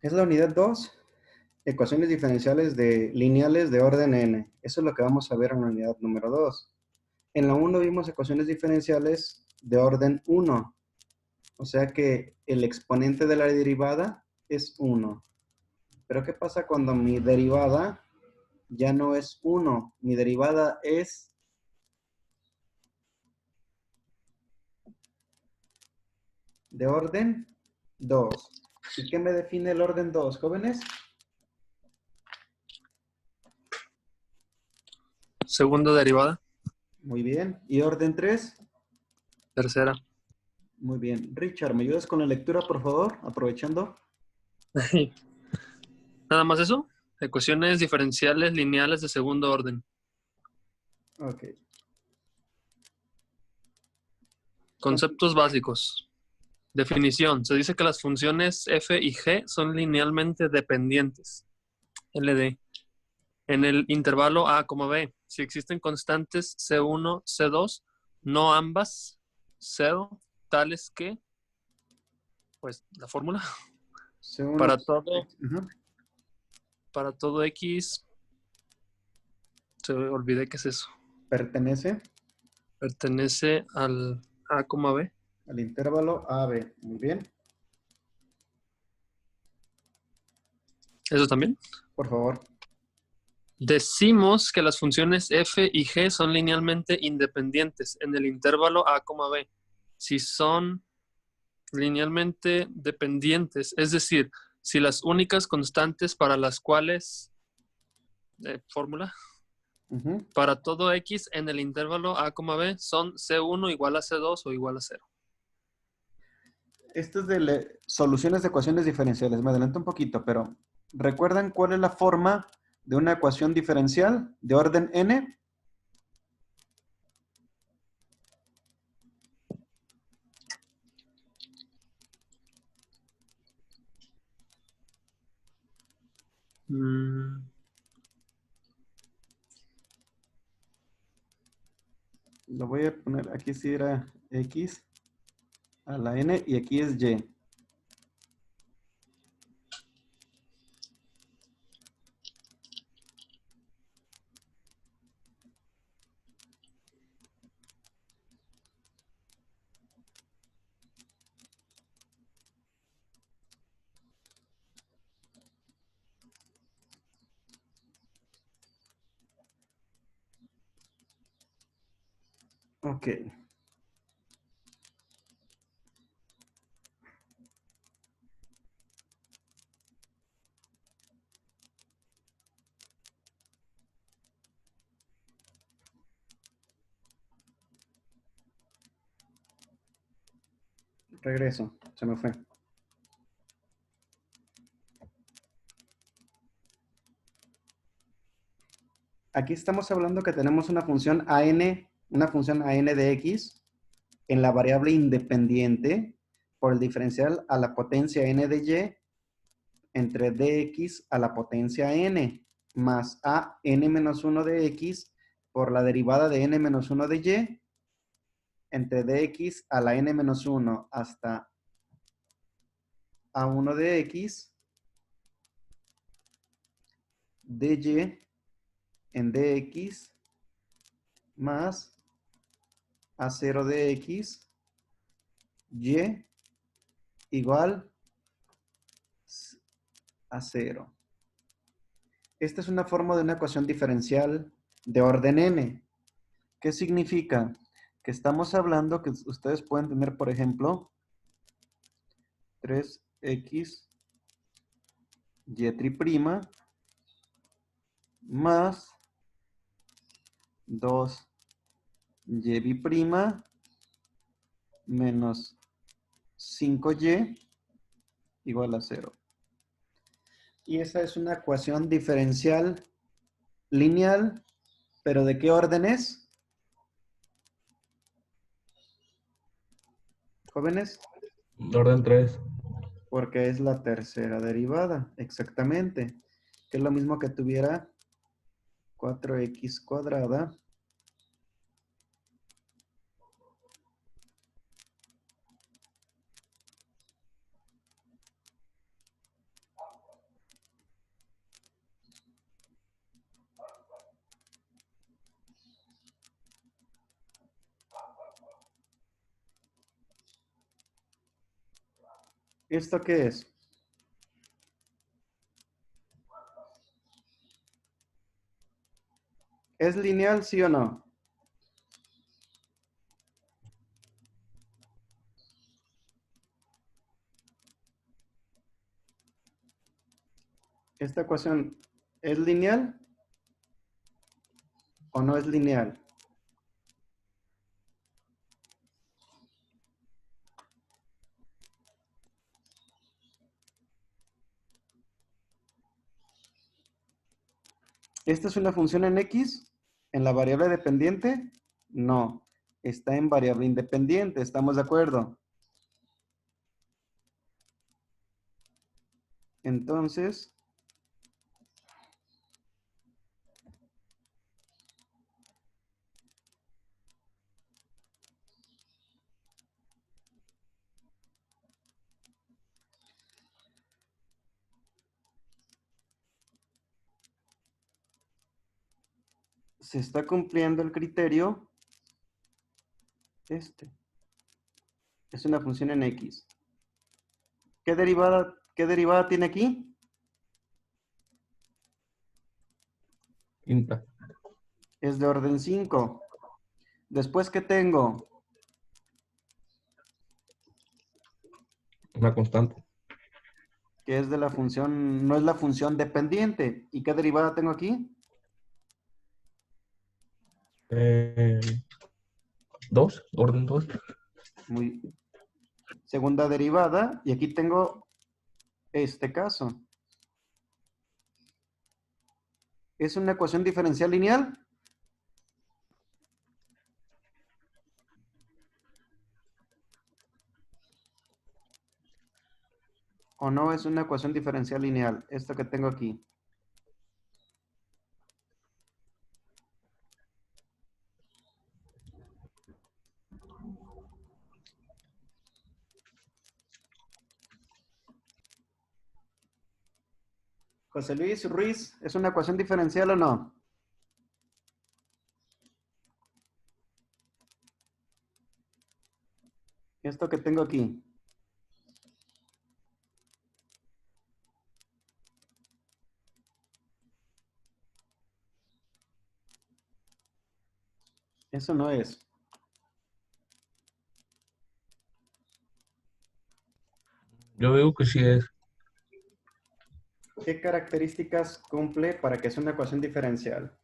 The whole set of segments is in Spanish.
Es la unidad 2, ecuaciones diferenciales lineales de orden n. Eso es lo que vamos a ver en la unidad número 2. En la 1 vimos ecuaciones diferenciales de orden 1. O sea que el exponente de la derivada es 1. Pero ¿qué pasa cuando mi derivada ya no es 1? Mi derivada es de orden 2. ¿Y qué me define el orden 2, jóvenes? Segunda derivada. Muy bien. ¿Y orden 3? Tercera. Muy bien. Richard, ¿me ayudas con la lectura, por favor? Aprovechando. Nada más eso. Ecuaciones diferenciales lineales de segundo orden. Ok. Conceptos básicos. Definición. Se dice que las funciones f y g son linealmente dependientes. LD. En el intervalo a, b. Si existen constantes C1, C2, no ambas, cero, tales que, pues, la fórmula, C1. para todo, Ajá. para todo X, se olvidé qué es eso. Pertenece Pertenece al a, b. al intervalo AB. Muy bien. Eso también. Por favor. Decimos que las funciones f y g son linealmente independientes en el intervalo a, b. Si son linealmente dependientes, es decir, si las únicas constantes para las cuales, fórmula, Ujú. para todo x en el intervalo a, b son C1 igual a C2 o igual a 0. Esto es de soluciones de ecuaciones diferenciales. Me adelanto un poquito, pero ¿recuerdan cuál es la forma de una ecuación diferencial de orden n? Lo voy a poner, aquí sí era x a la n y aquí es y. Ok. Regreso. Se me fue. Aquí estamos hablando que tenemos una función an de x en la variable independiente por el diferencial a la potencia n de y entre dx a la potencia n más a n menos 1 de x por la derivada de n menos 1 de y entre dx a la n menos 1 hasta a1 de x dy en dx más a0 de x y igual a 0. Esta es una forma de una ecuación diferencial de orden n. ¿Qué significa? Que estamos hablando que ustedes pueden tener, por ejemplo, 3x y prima más 2y prima menos 5y igual a 0. Y esa es una ecuación diferencial lineal, pero ¿de qué orden es? Jóvenes. Orden 3. Porque es la tercera derivada, exactamente. Que es lo mismo que tuviera 4x cuadrada ¿Esto qué es? ¿Es lineal, sí o no? ¿Esta ecuación es lineal o no es lineal? ¿Esta es una función en X? ¿En la variable dependiente? No. Está en variable independiente, ¿estamos de acuerdo? Entonces, se está cumpliendo el criterio. Este es una función en X. ¿Qué derivada tiene aquí? Quinta. Es de orden 5. Después, ¿qué tengo? Una constante. Que es de la función, no es la función dependiente. ¿Y qué derivada tengo aquí? 2, orden 2. Muy segunda derivada. Y aquí tengo este caso. ¿Es una ecuación diferencial lineal? ¿O no es una ecuación diferencial lineal? Esto que tengo aquí. José Luis Ruiz, ¿es una ecuación diferencial o no? Esto que tengo aquí. Eso no es. Yo digo que sí es. ¿Qué características cumple para que sea una ecuación diferencial?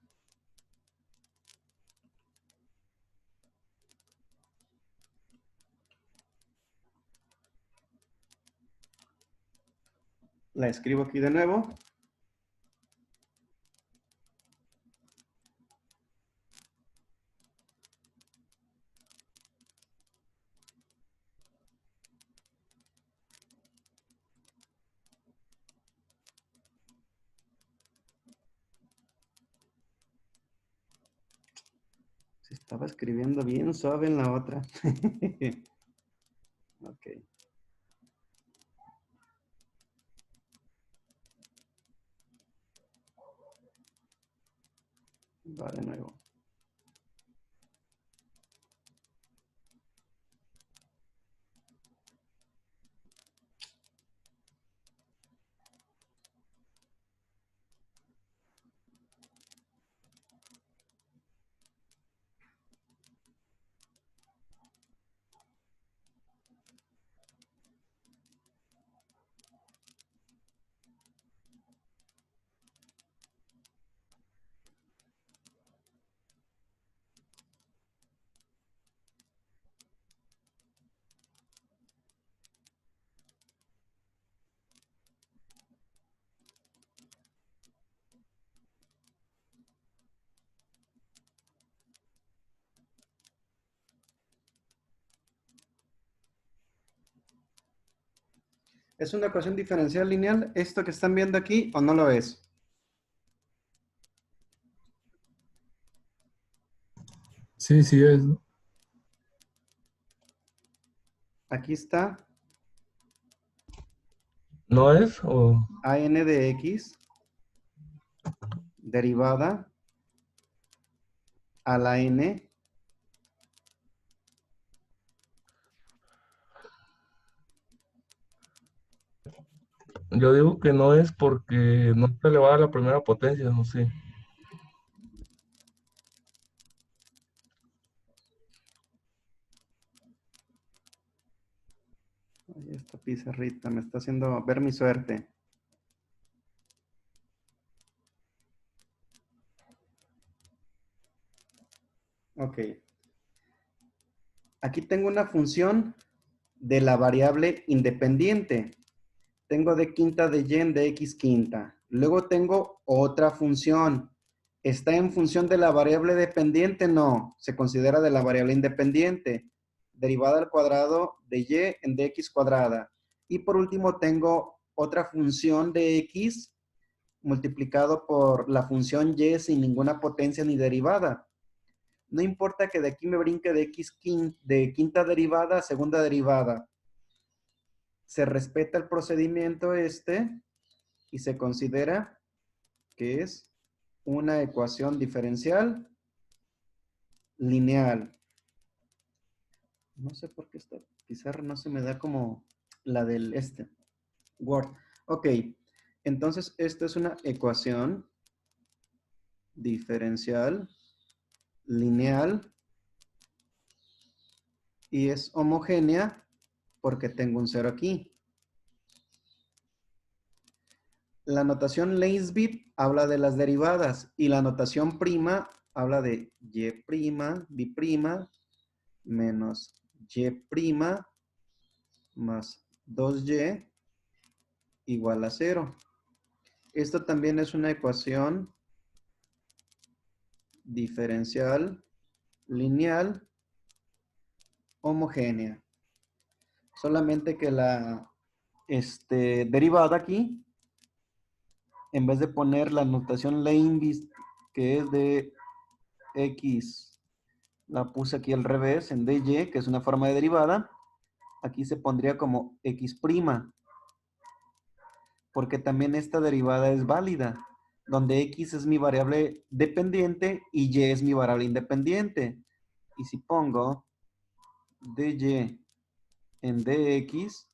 La escribo aquí de nuevo. Se estaba escribiendo bien suave en la otra. Ok, va de nuevo. ¿Es una ecuación diferencial lineal esto que están viendo aquí o no lo es? Sí, sí es. Aquí está ¿No es? O an de x derivada a la n Yo digo que no es porque no está elevada a la primera potencia, no sé. Ay, esta pizarrita me está haciendo ver mi suerte. Ok. Aquí tengo una función de la variable independiente. Tengo d quinta de y en dx quinta. Luego tengo otra función. ¿Está en función de la variable dependiente? No, se considera de la variable independiente. Derivada al cuadrado de y en dx cuadrada. Y por último tengo otra función de x multiplicado por la función y sin ninguna potencia ni derivada. No importa que de aquí me brinque de de quinta derivada a segunda derivada. Se respeta el procedimiento y se considera que es una ecuación diferencial lineal. No sé por qué esta pizarra no se me da como la del Word. Ok, entonces esta es una ecuación diferencial lineal y es homogénea porque tengo un cero aquí. La notación Leibniz habla de las derivadas y la notación prima habla de y' b' menos y' más 2y igual a 0. Esto también es una ecuación diferencial lineal homogénea. Solamente que la derivada aquí, en vez de poner la notación Leibniz, que es de x, la puse aquí al revés, en dy, que es una forma de derivada. Aquí se pondría como x', porque también esta derivada es válida, donde x es mi variable dependiente y y es mi variable independiente. Y si pongo dy en dx,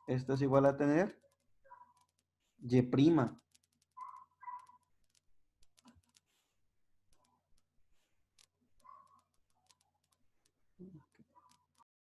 esto es igual a tener y'.